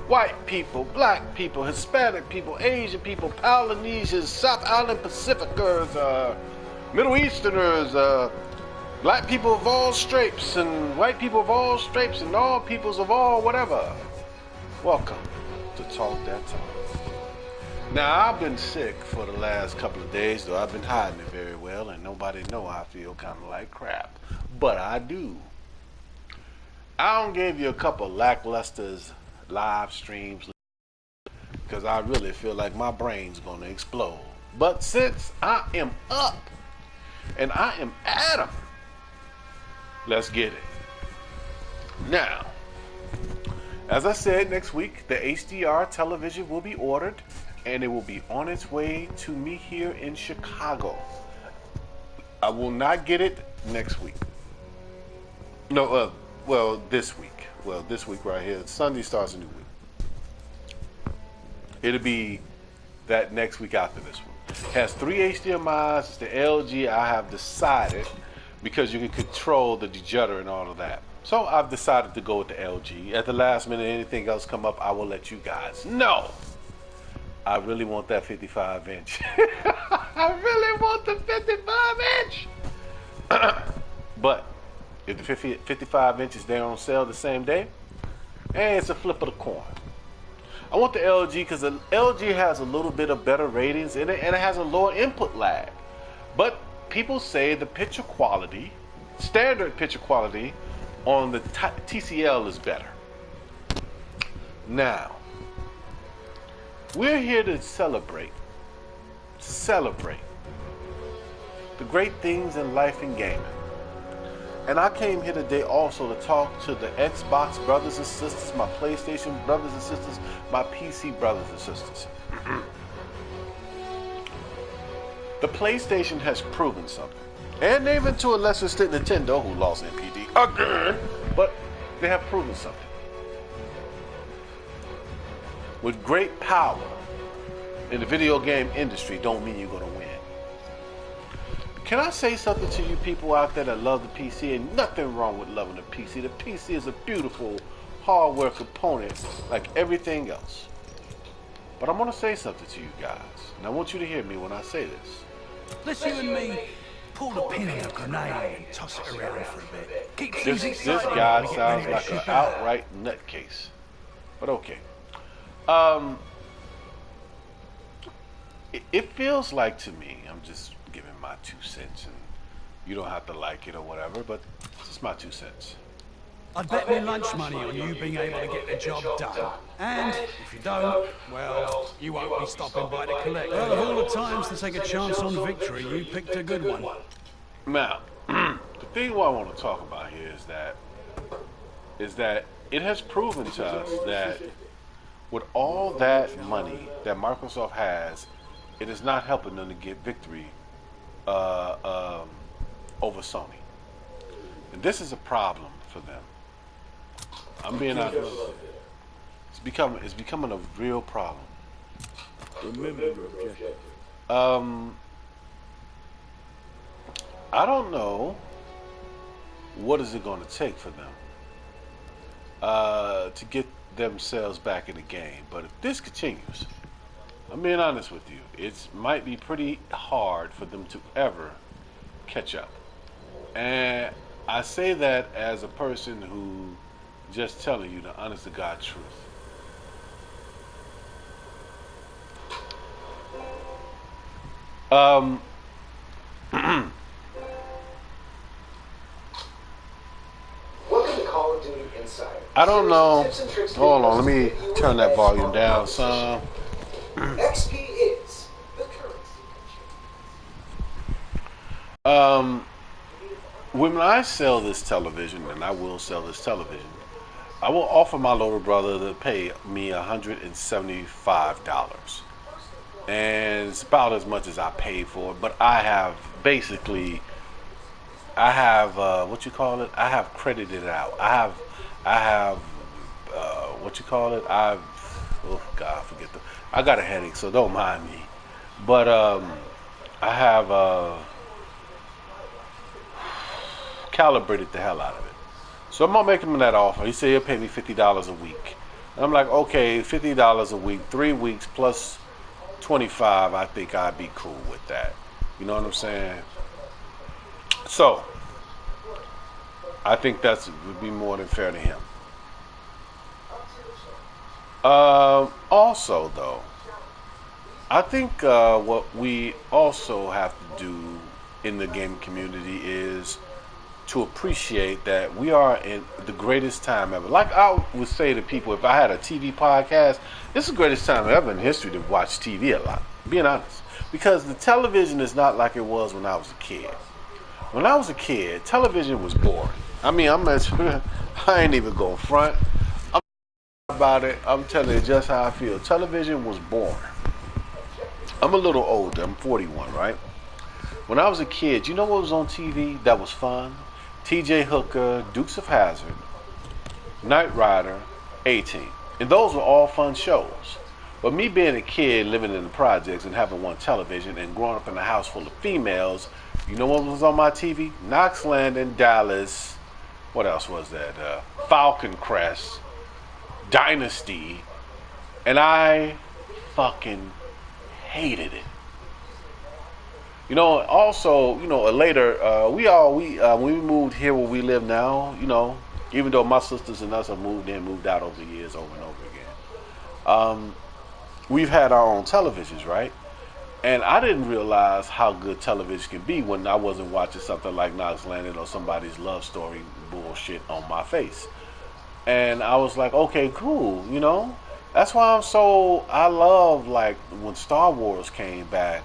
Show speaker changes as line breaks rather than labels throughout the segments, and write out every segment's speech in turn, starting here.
white people, black people, Hispanic people, Asian people, Polynesians, South Island Pacificers, Middle Easterners, black people of all stripes, and white people of all stripes, and all peoples of all whatever. Welcome to Talk That Talk. Now, I've been sick for the last couple of days, though I've been hiding it very well, and nobody know I feel kind of like crap. But I do. I don't give you a couple lackluster live streams because I really feel like my brain's going to explode. But since I am up and I am at 'em, let's get it. Now, as I said, next week, the HDR television will be ordered and it will be on its way to me here in Chicago. I will not get it next week. No, this week. Well, this week right here. Sunday starts a new week. It'll be that next week after this one. It has 3 HDMIs. It's the LG. I have decided, because you can control the dejudder and all of that. So I've decided to go with the LG. At the last minute, anything else come up, I will let you guys know. I really want that 55 inch. I really want the 55 inch. But if the 55 inch is there on sale the same day, hey, it's a flip of the coin. I want the LG because the LG has a little bit of better ratings in it and it has a lower input lag. But people say the picture quality, standard picture quality on the TCL is better. Now, we're here to celebrate the great things in life and gaming. And I came here today also to talk to the Xbox brothers and sisters, my PlayStation brothers and sisters, my PC brothers and sisters. The PlayStation has proven something. And even to a lesser extent Nintendo, who lost NPD again, but they have proven something. With great power in the video game industry don't mean you're going to win. Can I say something to you people out there that love the PC? And nothing wrong with loving the PC. The PC is a beautiful hardware component like everything else. But I'm going to say something to you guys. And I want you to hear me when I say this.
Let's you and me pull the pin on a grenade and toss it around for a bit. Keep
This guy sounds like an outright nutcase. But okay. It feels like to me, I'm just giving my 2 cents, and you don't have to like it or whatever, but it's just my 2 cents.
I'd bet me lunch money on you being able to get the job done. And if you don't, well, you won't be stopping by to collect. Well, of all the times to take a chance on victory, you picked a good one.
Now, the thing what I want to talk about here is that it has proven to us that with all that money that Microsoft has, it is not helping them to get victory over Sony. And this is a problem for them. I'm being honest. It's becoming a real problem.
Remember your objective.
I don't know what is it going to take for them to get themselves back in the game. But if this continues, I'm being honest with you, it might be pretty hard for them to ever catch up. And I say that as a person who just telling you the honest to God truth.
Welcome to Call of Duty Insider.
I don't know. Hold on, let me turn that volume down some.
XP is the currency.
When I sell this television, and I will sell this television, I will offer my little brother to pay me $175. And it's about as much as I paid for it, but I have basically, what you call it? I have credited it out. I have, what you call it? Oh God, I got a headache, so don't mind me. But I have calibrated the hell out of it. So I'm gonna make him that offer. He said he'll pay me $50 a week And I'm like, okay, $50 a week, 3 weeks plus 25. I think I'd be cool with that. You know what I'm saying? So I think that would be more than fair to him. Also, though, I think what we also have to do in the gaming community is to appreciate that we are in the greatest time ever. Like I would say to people, if I had a TV podcast, this is the greatest time ever in history to watch TV a lot. Being honest. Because the television is not like it was when I was a kid. When I was a kid, television was boring. I mean, I ain't even going front. I'm about it. I'm telling you just how I feel. Television was boring. I'm a little older. I'm 41, right? When I was a kid, you know what was on TV that was fun? T.J. Hooker, Dukes of Hazzard, Knight Rider, A-Team. And those were all fun shows. But me being a kid, living in the projects and having one television and growing up in a house full of females, you know what was on my TV? Knox Landing, Dallas, what else was that? Falcon Crest, Dynasty, and I fucking hated it. You know, also, you know, later, when we moved here where we live now, you know, even though my sisters and us have moved in, moved out over the years, over and over again, we've had our own televisions, right? And I didn't realize how good television can be when I wasn't watching something like Knox Landing or somebody's love story bullshit on my face. And I was like, okay, cool, you know? That's why I love, like, when Star Wars came back,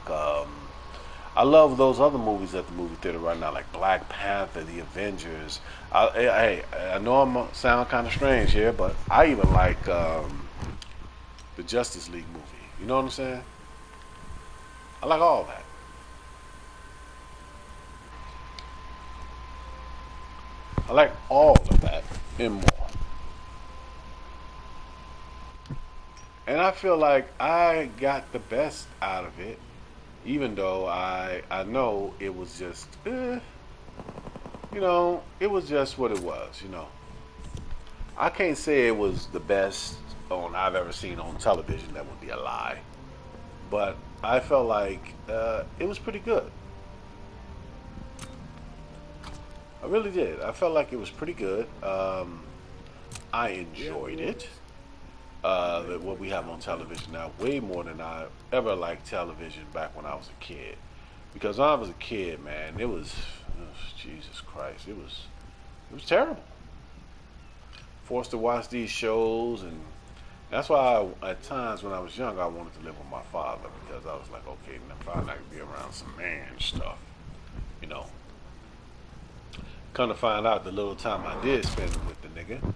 I love those other movies at the movie theater right now, like Black Panther, The Avengers. I know I sound kind of strange here, but I even like the Justice League movie. You know what I'm saying? I like all that. I like all of that and more. And I feel like I got the best out of it, even though I know it was just, you know, it was just what it was, you know. I can't say it was the best I've ever seen on television. That would be a lie. But I felt like it was pretty good. I really did. I felt like it was pretty good. I enjoyed it. What we have on television now, way more than I ever liked television back when I was a kid. Because when I was a kid, man, it was Jesus Christ, it was terrible. Forced to watch these shows, and that's why at times when I was young, I wanted to live with my father, because I was like, okay, now finally I can be around some man stuff, you know. Come to find out, the little time I did spend with the nigga,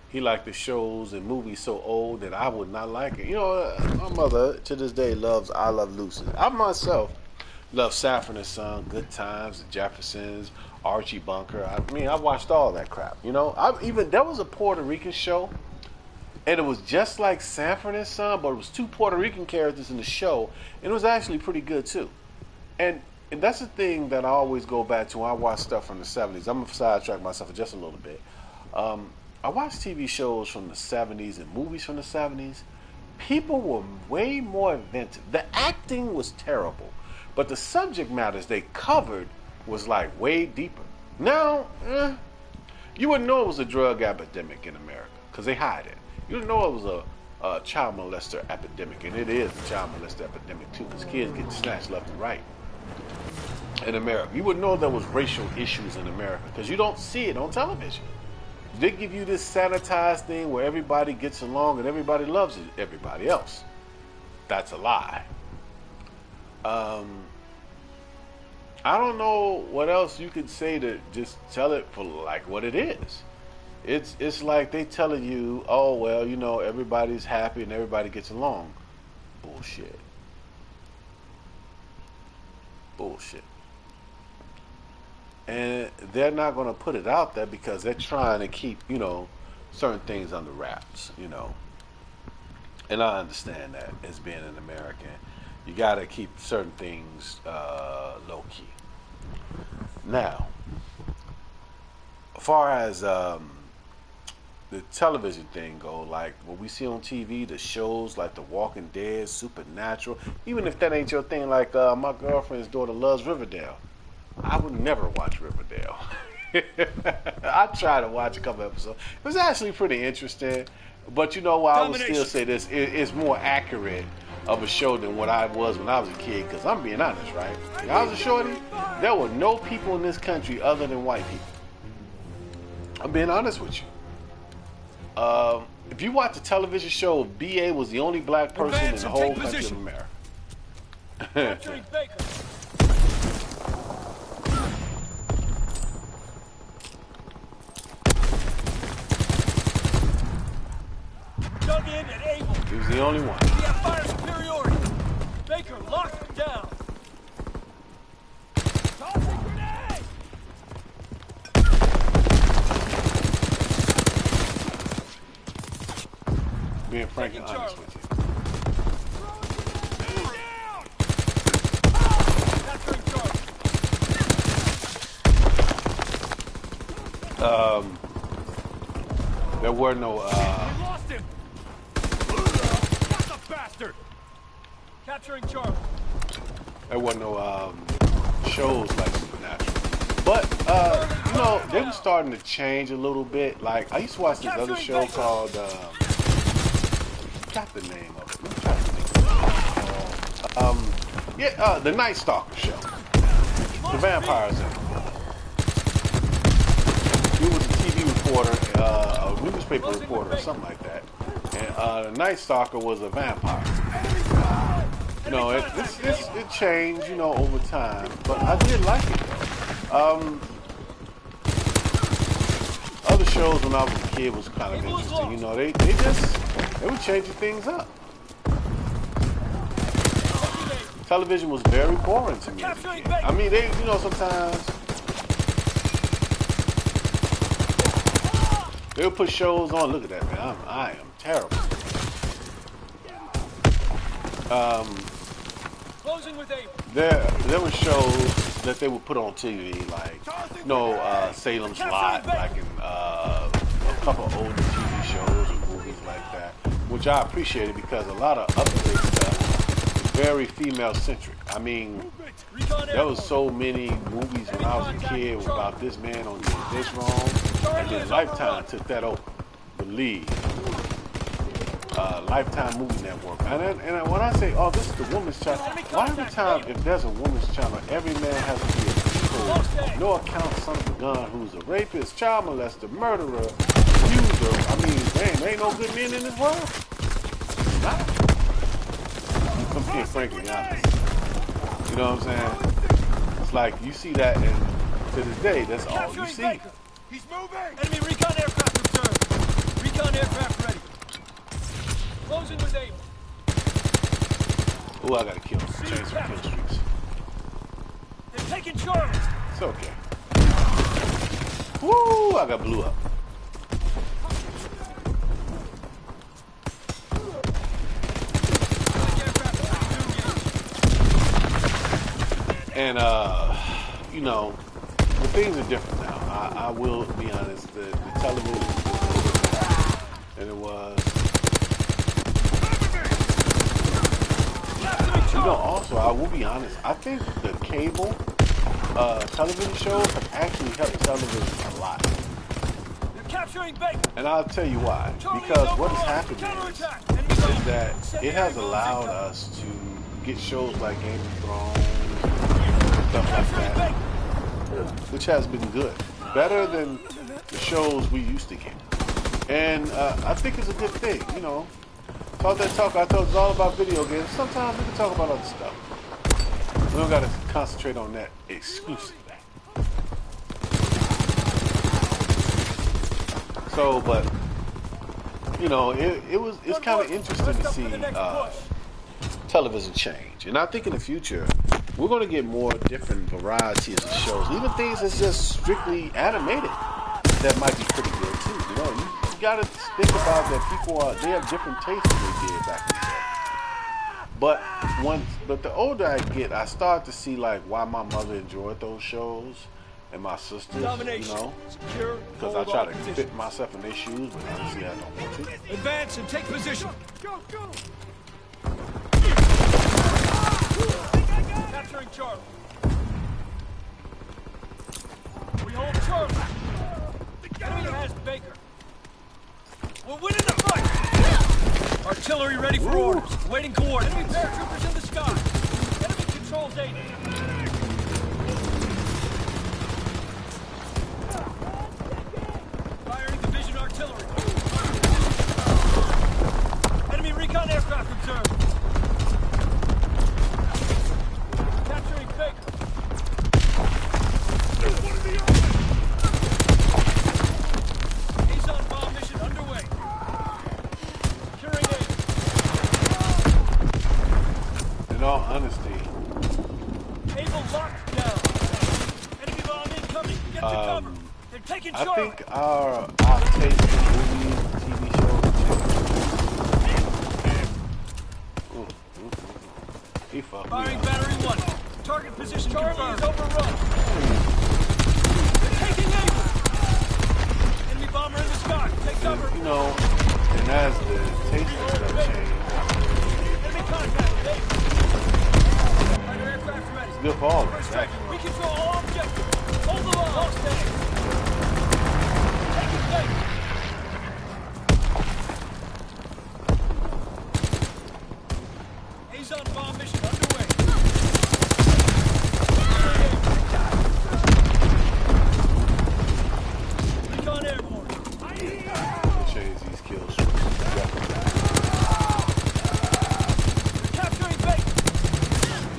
he liked the shows and movies so old that I would not like it. You know, my mother to this day loves I Love Lucy. I myself love Saffron and Son, Good Times, The Jeffersons, Archie Bunker. I mean, I watched all that crap. You know, there was a Puerto Rican show, and it was just like Sanford and Son, but it was two Puerto Rican characters in the show, and it was actually pretty good too. And that's the thing that I always go back to when I watch stuff from the 70s. I'm going to sidetrack myself for just a little bit. I watched TV shows from the 70s and movies from the 70s. People were way more inventive. The acting was terrible, but the subject matters they covered was like way deeper. Now, you wouldn't know it was a drug epidemic in America because they hide it. You didn't know it was a child molester epidemic, and it is a child molester epidemic too, because kids get snatched left and right in America. You wouldn't know there was racial issues in America because you don't see it on television. They give you this sanitized thing where everybody gets along and everybody loves everybody else. That's a lie. I don't know what else you could say to just tell it for like what it is. It's like they telling you, oh well, you know, everybody's happy and everybody gets along. Bullshit. Bullshit. And they're not going to put it out there because they're trying to keep, you know, certain things under wraps, you know. And I understand that as being an American. You got to keep certain things low-key. Now, as far as the the television thing go, like what we see on TV, the shows like The Walking Dead, Supernatural, even if that ain't your thing, like my girlfriend's daughter loves Riverdale. I would never watch Riverdale. I tried to watch a couple episodes. It was actually pretty interesting, but you know what? I would still say this: it's more accurate of a show than what I was when I was a kid. Because I'm being honest, right? When I was a shorty, there were no people in this country other than white people. I'm being honest with you. If you watch the television show, B.A. was the only black person in the whole country of America.
Dug in and able.
He was the only one.
We have fire superiority. Baker, lock him down. Tossing grenade!
Being frank and honest with you. There were no
lost him. Got the bastard. Capturing Charlie.
there were no shows like Supernatural. But you know, they were starting to change a little bit. Like I used to watch this other show called got the name of it. Let me try to think of it. The Night Stalker show. The vampires in it. He was a TV reporter, a newspaper reporter, or something like that. And the Night Stalker was a vampire. You know, it changed, you know, over time, but I did like it. Other shows when I was a kid was kind of interesting. You know, they were changing things up. Television was very boring to me as a kid. I mean, they, you know, sometimes they'll put shows on. Look at that, man. I am terrible.
Closing with aim.
There were shows that they would put on TV, like, you know, Salem's Lot, like in a couple of older TV shows or movies like that, which I appreciated because a lot of upgrade stuff is very female-centric. I mean, there was so many movies when I was a kid about this man on doing this wrong, and then Lifetime took that over, the lead. Lifetime Movie Network. And when I say, oh, this is the woman's channel, why every time if there's a woman's channel, every man has to be a control, no account son of a gun who's a rapist, child molester, murderer, abuser. I mean, dang, there ain't no good men in this world. Nah. I'm being frankly honest. You know what I'm saying? It's like you see that, and to this day, that's all you see.
He's moving. Enemy recon aircraft observed. Recon aircraft ready. Closing with aim.
Oh, I gotta kill him. Change some kill streaks.
They're taking Charlie.
It's okay. Woo! I got blew up. And you know, the things are different now. I will be honest. The television is different than it was. You know, also, I will be honest, I think the cable television shows have actually helped television a lot. And I'll tell you why. Because what has happened is that it has allowed us to get shows like Game of Thrones, stuff like that, which has been good. Better than the shows we used to get. And I think it's a good thing, you know. Talk that talk, I told you, it's all about video games. Sometimes we can talk about other stuff. We don't gotta concentrate on that exclusively. So, but you know, it's kind of interesting to see television change, and I think in the future we're going to get more different varieties of shows, even things that's just strictly animated that might be pretty good too. You know, you got to think about that people they have different tastes than they did back in the day. But the older I get, I start to see like why my mother enjoyed those shows, and my sisters,
Domination.
you know,
Secure.
because I
Hold
try
all
to
positions.
fit myself in their shoes, but honestly I don't want to.
Advance and take position. Go, go. Capturing Charlie. We hold Charlie. The enemy has Baker. We're winning the fight. Artillery ready for orders. Waiting coordinates. Enemy paratroopers in the sky. Enemy controls A. Firing division artillery. Enemy recon aircraft observed. Capturing Baker. He's on bomb mission underway. Securing A.
In all honesty,
Able locked down. Enemy bomb incoming. Get to cover. They're taking
I
Charlie.
think our taste in movies, TV shows, he fucked me
Firing
up.
battery 1. Target position confirmed. Charlie is overrun. They're taking Able. Enemy bomber in the sky. Take cover.
You know, and as the taste and stuff change,
Enemy contact. Able. Fighter aircraft ready.
it's good for all of us,
First
actually.
strike. We control all objectives. Hold the line. Lost A. Taking Baker. He's on bomb mission underway. Recon airborne.
Change these kill streaks.
Capturing Baker.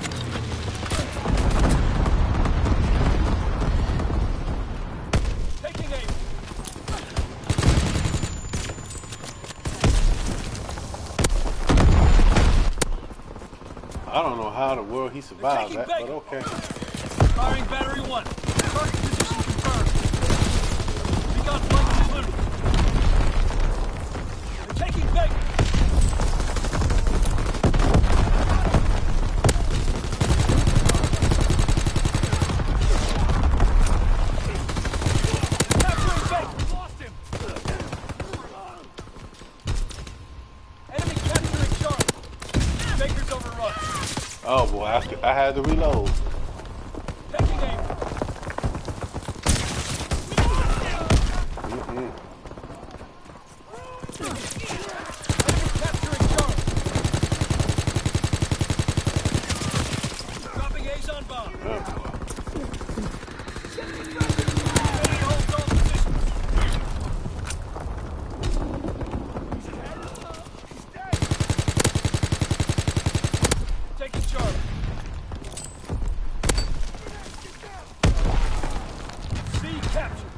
Taking aim.
I don't know how the world he survived
They're
that,
taking
but okay.
Firing battery 1. Target position confirmed. Recon flight delivery. They're taking Baker. Capturing Baker. Lost him. Enemy capturing Charlie. Baker's overrun.
Oh boy, I had to reload.
Taking aim.
Mm-mm.
Enemy capturing Charlie. Dropping A's on bomb.
Oh, boy.
Enemy holds all positions. Taking Charlie. C captured.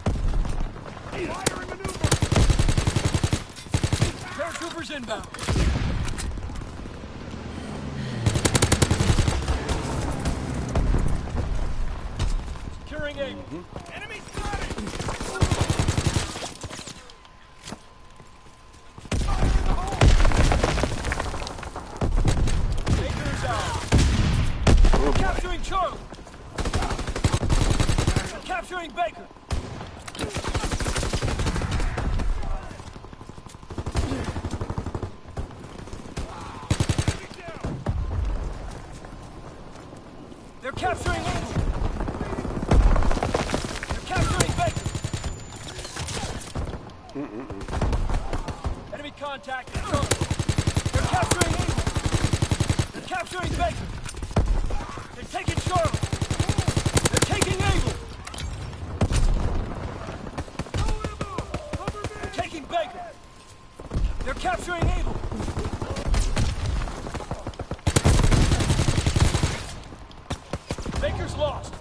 Firing maneuver. Paratroopers inbound. Securing aim. Enemy spotted. Fire in the hole. Baker's out.
Oh, boy.
Capturing Charlie. Capturing Baker. They're capturing Able. They're capturing Baker. Enemy contact. Charlie. They're capturing Able. They're capturing Baker. They're taking Charlie. They're taking Able. They're taking Baker. They're capturing Able. Baker's lost.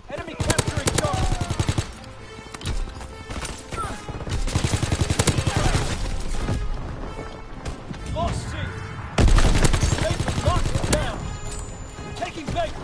Enemy capturing Charlie. Lost C. Baker locked down. Taking Baker.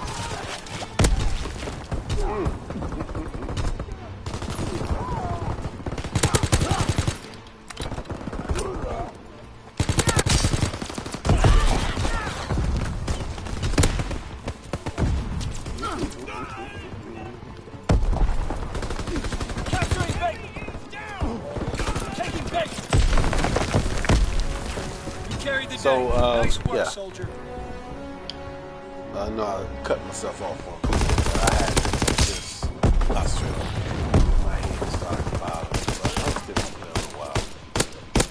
carried the
So,
day. Nice work,
yeah.
soldier.
No, I cut myself off for a quick bit, but I had this nostril. My head started to bother, but I'm still gonna play a while.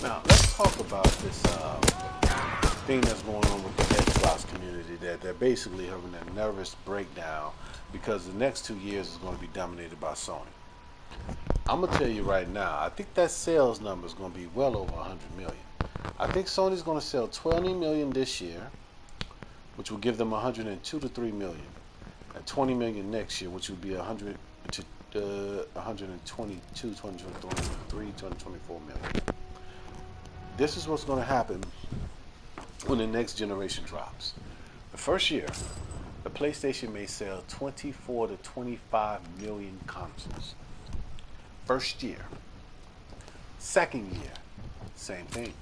Now, let's talk about this thing that's going on with the Xbox community, that they're basically having a nervous breakdown because the next 2 years is going to be dominated by Sony. I'm gonna tell you right now, I think that sales number is going to be well over 100 million. I think Sony's going to sell 20 million this year, which will give them 102 to 3 million, and 20 million next year, which would be 100 to 122, 223, 224 million. This is what's going to happen when the next generation drops. The first year, the PlayStation may sell 24 to 25 million consoles. First year. Second year, same thing.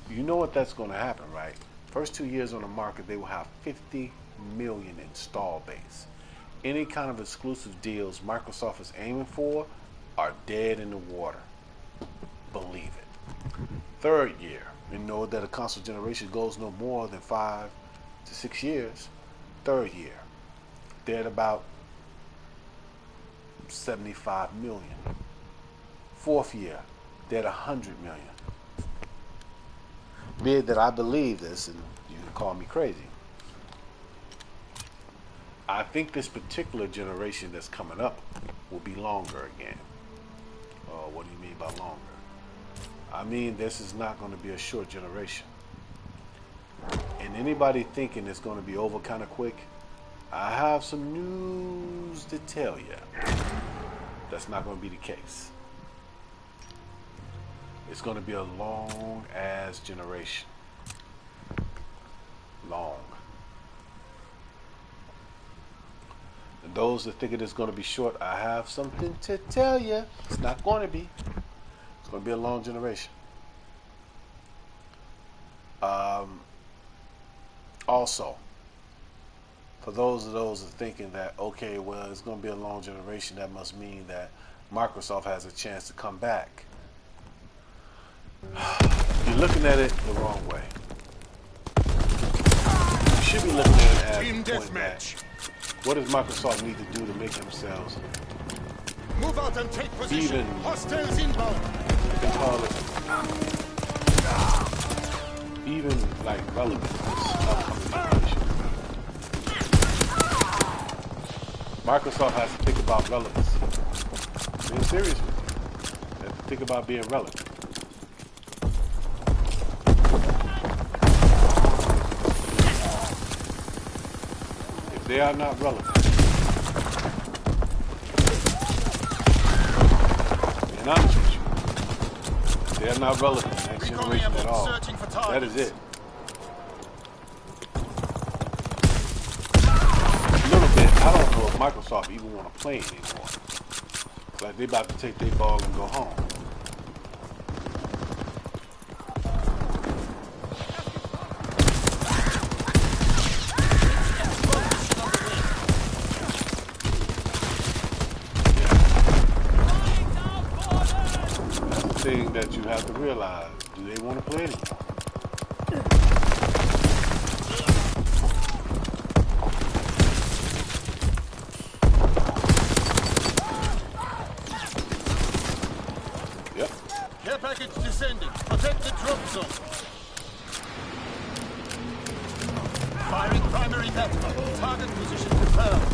You know what that's going to happen, right? First 2 years on the market, they will have 50 million install base. Any kind of exclusive deals Microsoft is aiming for are dead in the water. Believe it. Third year, you know that a console generation goes no more than 5 to 6 years. Third year, they're at about 75 million. Fourth year, they're at 100 million. Be it that I believe this, and you can call me crazy, I think this particular generation that's coming up will be longer again. What do you mean by longer? I mean, this is not going to be a short generation. And anybody thinking it's going to be over kind of quick, I have some news to tell you. That's not going to be the case. It's going to be a long ass generation. Long. And those that think it is going to be short, I have something to tell you. It's not going to be. It's going to be a long generation. Also, for those that are thinking that, okay, well, it's going to be a long generation, that must mean that Microsoft has a chance to come back. You're looking at it the wrong way. You should be looking at it as
Team
the point
deathmatch.
that, what does Microsoft need to do to make themselves
Move out and take position.
Even-
Hostiles inbound.
you can call it even like relevant to this upcoming generation. Microsoft has to think about relevancy. Being serious with you. They have to think about being relevant. If they are not relevant, being honest with you, they are not relevant in that generation at all. That is it. A little bit, I don't know if Microsoft even want to play anymore. It's like they about to take their ball and go home. That's the thing that you have to realize. Do they want to play anymore? Yep.
Care package descending. Protect the drop zone. Firing primary battery. Target position confirmed.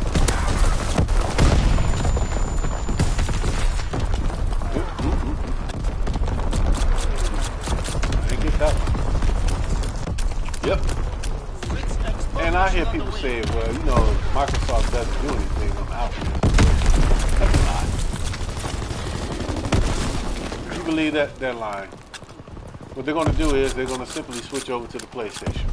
I didn't get that one. Yep. And I hear people say, well, you know, if Microsoft doesn't do anything, I'm out. That's a lie. If you believe that, they're lying. What they're going to do is they're going to simply switch over to the PlayStation.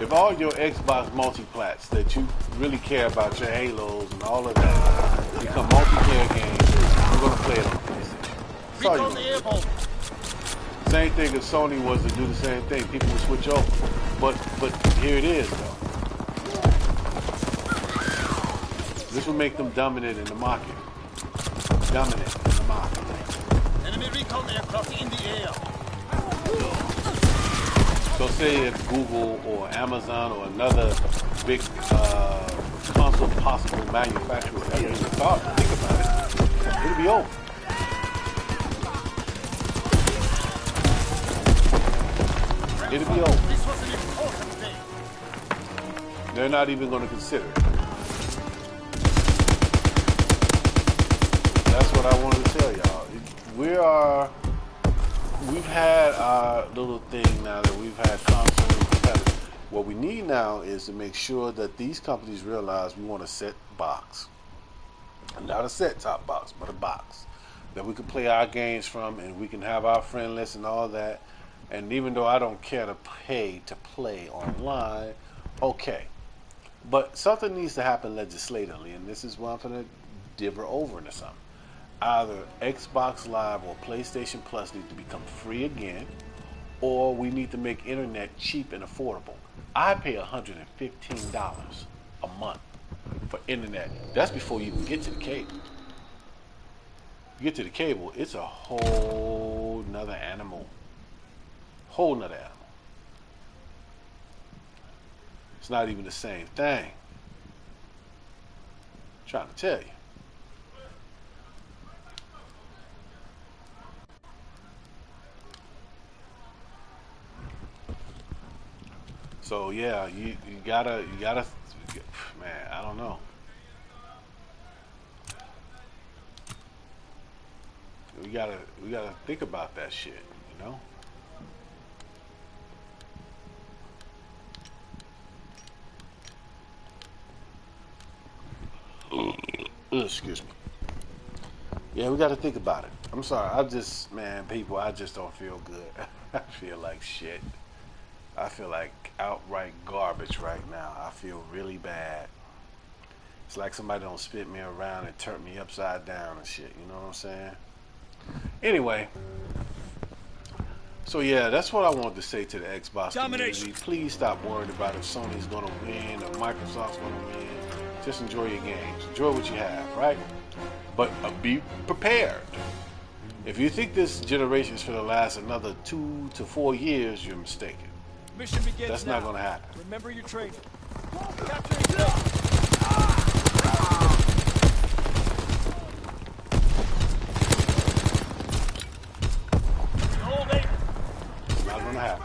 If all your Xbox multi-plats that you really care about, your Halos and all of that, become multiplayer games, you're going to play it on the PlayStation. That's all you're gonna do. Same thing if Sony was to do the same thing. People would switch over. But here it is, though. This will make them dominant in the market. Dominant in the market.
Enemy recon aircraft in the air.
say if Google or Amazon or another big console possible manufacturer ever even thought to think about it, it'll be over. It'll be over.
This was an important day.
They're not even going to consider it. That's what I wanted to tell y'all. We've had our little thing now that we've had console and competitive. What we need now is to make sure that these companies realize we want a set box. Not a set-top box, but a box that we can play our games from, and we can have our friend list and all that. And even though I don't care to pay to play online, okay. But something needs to happen legislatively, and this is what I'm going to diver over into something. Either Xbox Live or PlayStation Plus need to become free again, or we need to make internet cheap and affordable. I pay $115 a month for internet. That's before you even get to the cable. You get to the cable, it's a whole nother animal. Whole nother animal. It's not even the same thing. I'm trying to tell you. So yeah, you gotta, man, I don't know. We gotta think about that shit, you know? Excuse me. Yeah, we got to think about it. I'm sorry. Man, people, I just don't feel good. I feel like shit. I feel like outright garbage right now. I feel really bad. It's like somebody don't spit me around and turn me upside down and shit. You know what I'm saying? Anyway. So yeah, that's what I wanted to say to the Xbox community. Please stop worrying about if Sony's going to win or Microsoft's going to win. Just enjoy your games. Enjoy what you have, right? But be prepared. If you think this generation is going to last another 2 to 4 years, you're mistaken.
Mission begins.
That's
now.
not going to happen.
Remember your training.
It's not going to happen.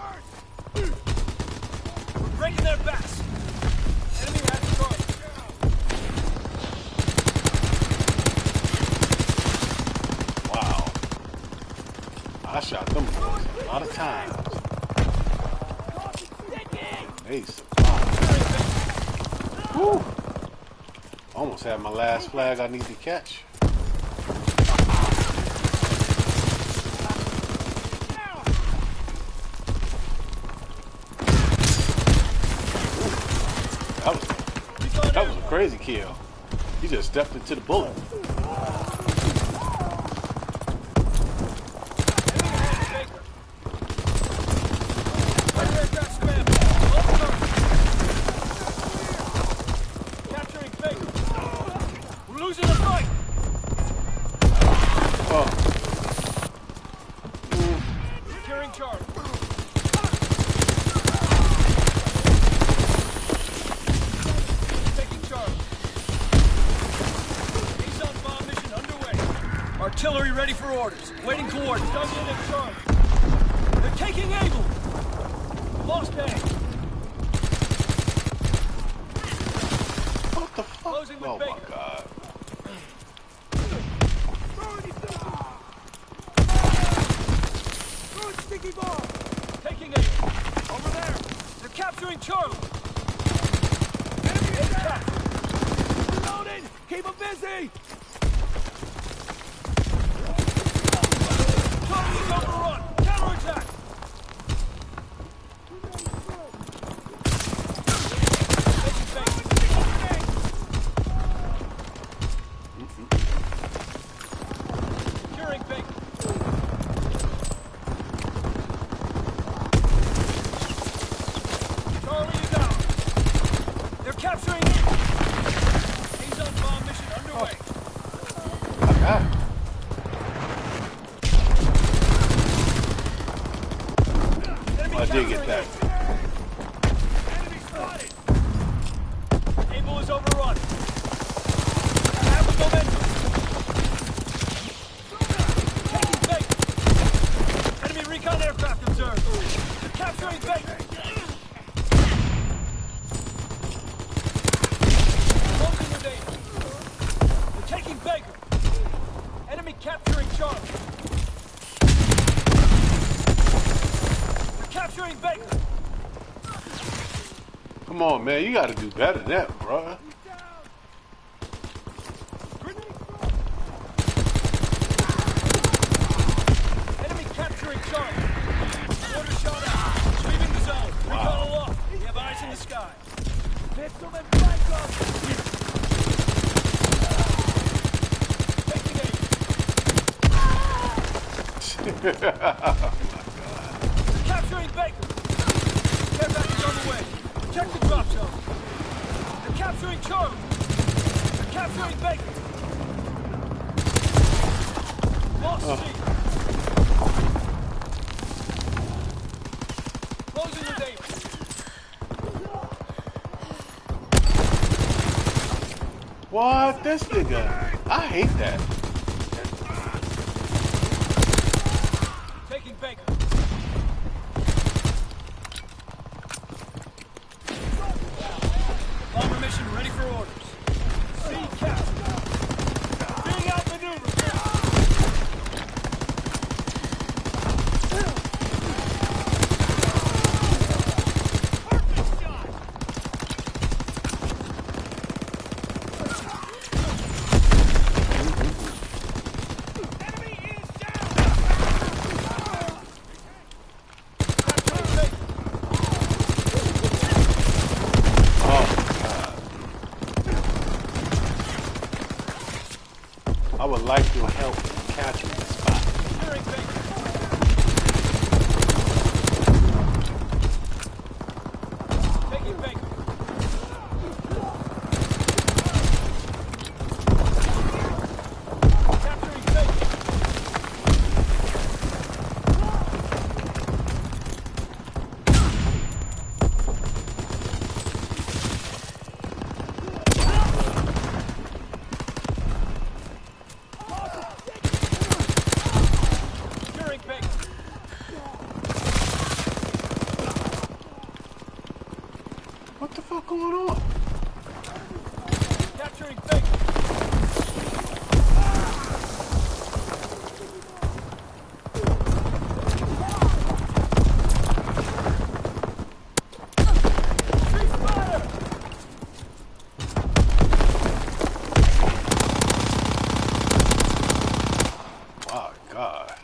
We're breaking their backs. Enemy has Charlie.
Wow. I shot them boys a lot of times. They survived. Woo! Almost had my last flag I need to catch. That was a crazy kill. He just stepped into the bullet.
Artillery ready for orders. Waiting coordinates. Dug in and charged. They're taking Able. Lost A.
What the fuck?
Closing with
Oh
Baker.
my god.
Sticky ball. Taking Able. Over there. They're capturing Charlie. Enemy attack. Reloading. Keep them busy. Charlie's overrun. Counterattack. Securing Baker. Charlie is out. They're capturing him. He's on bomb mission underway.
I got it. I did get that.
Able is overrun. Have the momentum. Taking Baker. Enemy recon aircraft observed. They're capturing Baker. Closing the data. We're taking Baker. Enemy capturing Charlie. We're capturing Baker.
Come on, man. You got to do better than that, bro.
Enemy capturing Charlie. Order shot out. Leaving the zone. Recon aloft. We have eyes in the sky. Missile and flank up. Taking aim. Capturing Baker. Care package on the way. Check the drop zone. They're capturing Charlie. They're capturing Baker. Lost C. Closing the data.
What? This nigga. I hate that.
Taking Baker. Bomber mission ready for orders. C cap. Being outmaneuvered. Perfect shot. Enemy is down. Capturing Baker.
I would like your help in capturing the spot.
Securing Baker. Taking Baker. Capturing Baker. Securing Baker.
What the fuck going on?
Capturing Baker. Ceasefire!
My God.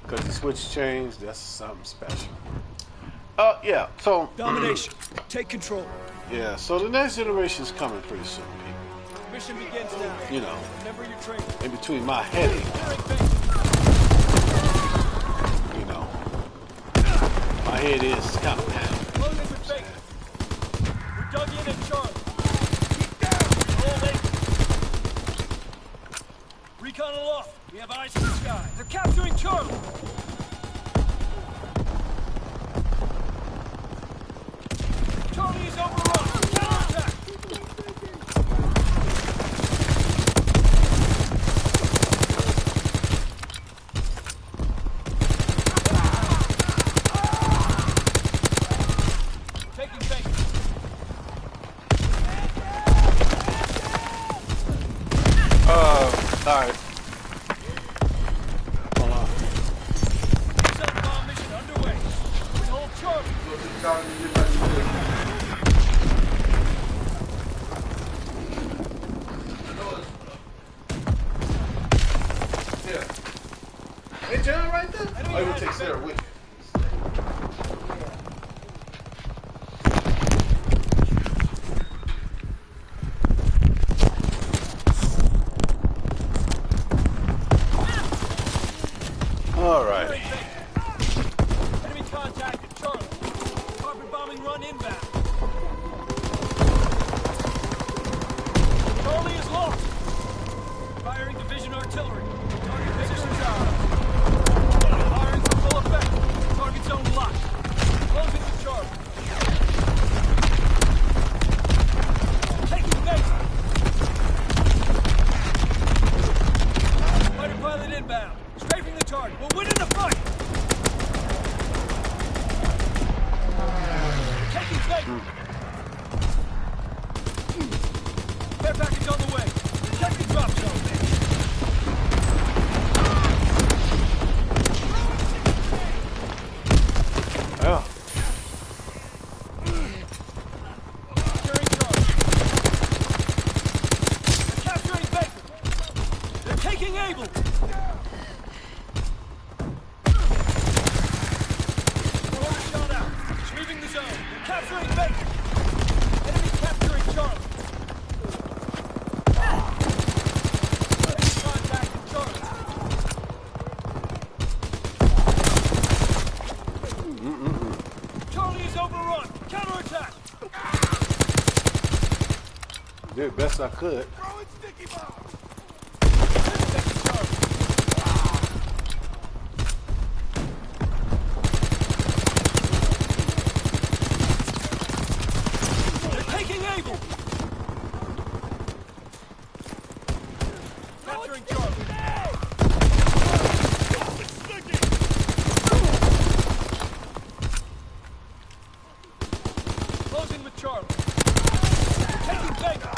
Because the switch changed, that's something special. Yeah, so,
Domination. Take control.
yeah, so the next generation is coming pretty soon, people.
Mission begins now.
You know,
Remember your training.
in between my headache,
Securing Baker.
you know, my head is kind of pounding.
Closing with Baker. We're dug in at Charlie. Keep down. Hold eight. Recon aloft. We have eyes in the sky. They're capturing Charlie. Charlie is overrun. Counterattack. Taking Baker.
Alright. Hold on.
Self-bomb mission underway. We hold Charlie.
Hey, John, right there?
Enemy
Oh, you
has
take Sarah
Baker.
with you. Alrighty.
Enemy contact at Charlie. Carpet bombing run inbound. Charlie is lost. Firing division artillery. Target position down. Firing taking Able! Order shot out. Sweeping the zone. They're capturing Baker. Enemy capturing Charlie. Enemy contacting Charlie. Charlie is overrun. Counterattack.
Did best I could.
Throwing sticky bombs. They're taking Able. Capturing Charlie. Closing with Charlie. Taking Baker.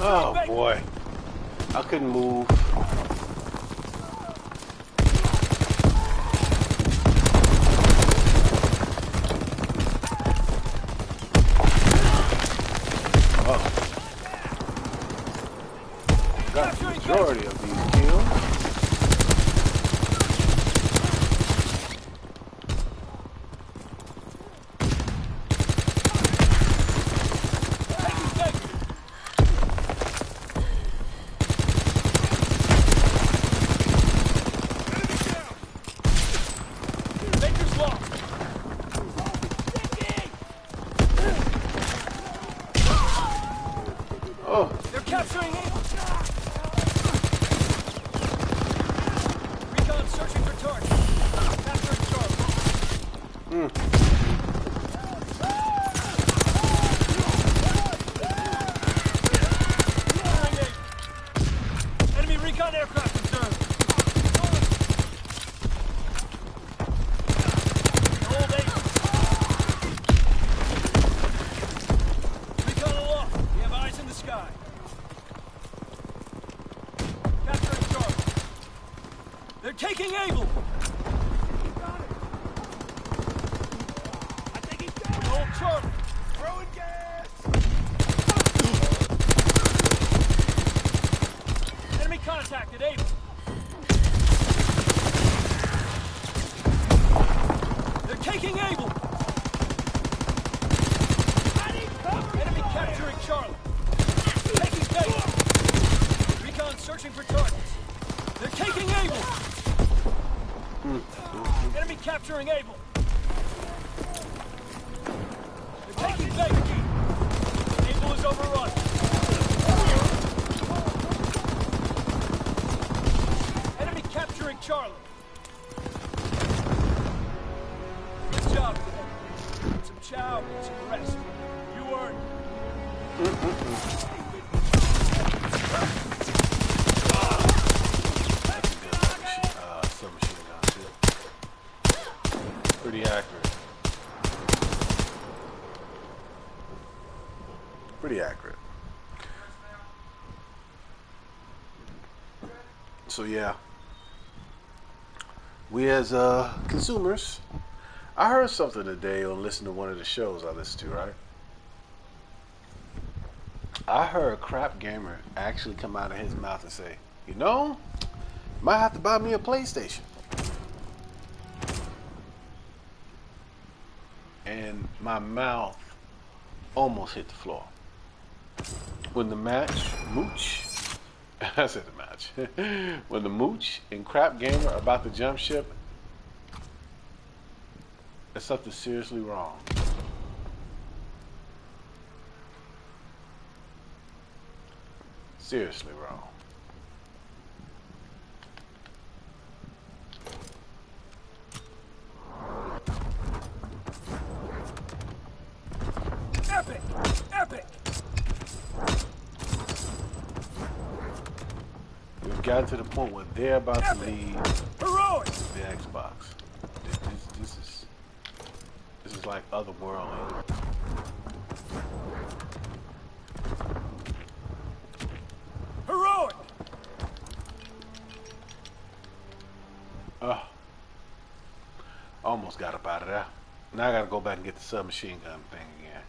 Oh boy, I couldn't move. Oh, got the majority of these kills.
Baker's lost.
Oh,
They're capturing Able. Recon searching for targets. Capturing Charlie. Capturing Able. Enemy recon aircraft observed. Hold Able. Recon aloft. We have eyes in the sky. Capturing Charlie. They're taking Able. I think he's down. Hold Charlie. Throwing gas. Enemy contacted Able. They're taking Able. Enemy capturing Charlie. Taking Baker. Recon searching for targets. They're taking Able. Enemy capturing Able. They're taking Baker. Able is overrun. Enemy capturing Charlie. Good job today. Some chow and some rest. You earned it.
submachine gun too. Pretty accurate. Pretty accurate. So yeah, we as consumers, I heard something today on listening to one of the shows I listen to, right? I heard Crap Gamer actually come out of his mouth and say, you know, might have to buy me a PlayStation. And my mouth almost hit the floor. When the match, Mooch, I said the match. When the Mooch and Crap Gamer are about to jump ship, there's something seriously wrong. Seriously wrong.
Epic! Epic!
We've gotten to the point where they're about to leave
Heroic!
the Xbox. This is like otherworldly.
Heroic!
Almost got up out of there. Now I gotta go back and get the submachine gun thing again.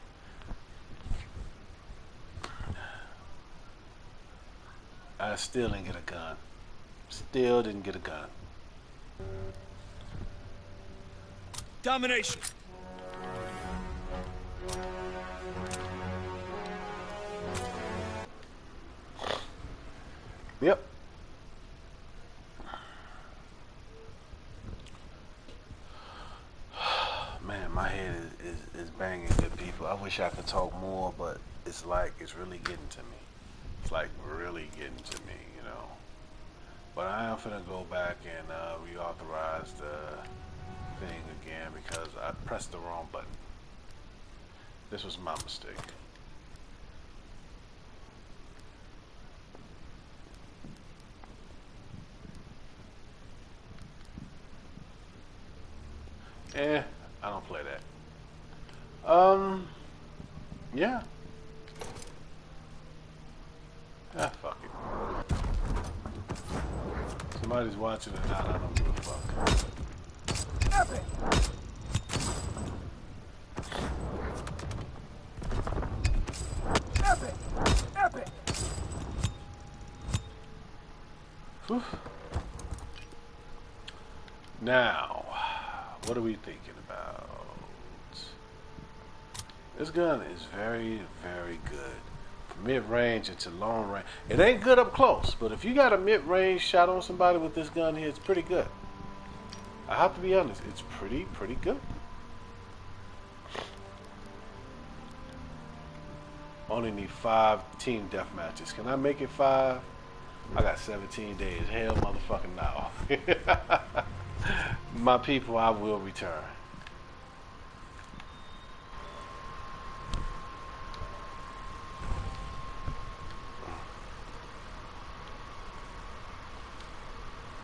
I still didn't get a gun. Still didn't get a gun.
Domination.
Yep. Man, my head is banging, good people. I wish I could talk more, but it's like it's really getting to me. It's like really getting to me, you know. But I am finna go back and reauthorize the thing again because I pressed the wrong button. This was my mistake. I don't play that. Yeah. Ah, fuck it. Somebody's watching it now, I don't give a fuck.
Epic. Epic. Epic.
Whew. Now, what are we thinking about? This gun is very, very good. From mid-range into long range. It ain't good up close, but if you got a mid-range shot on somebody with this gun here, it's pretty good. I have to be honest, it's pretty good. Only need 5 team death matches. Can I make it 5? I got 17 days. Hell motherfucking no. My people, I will return.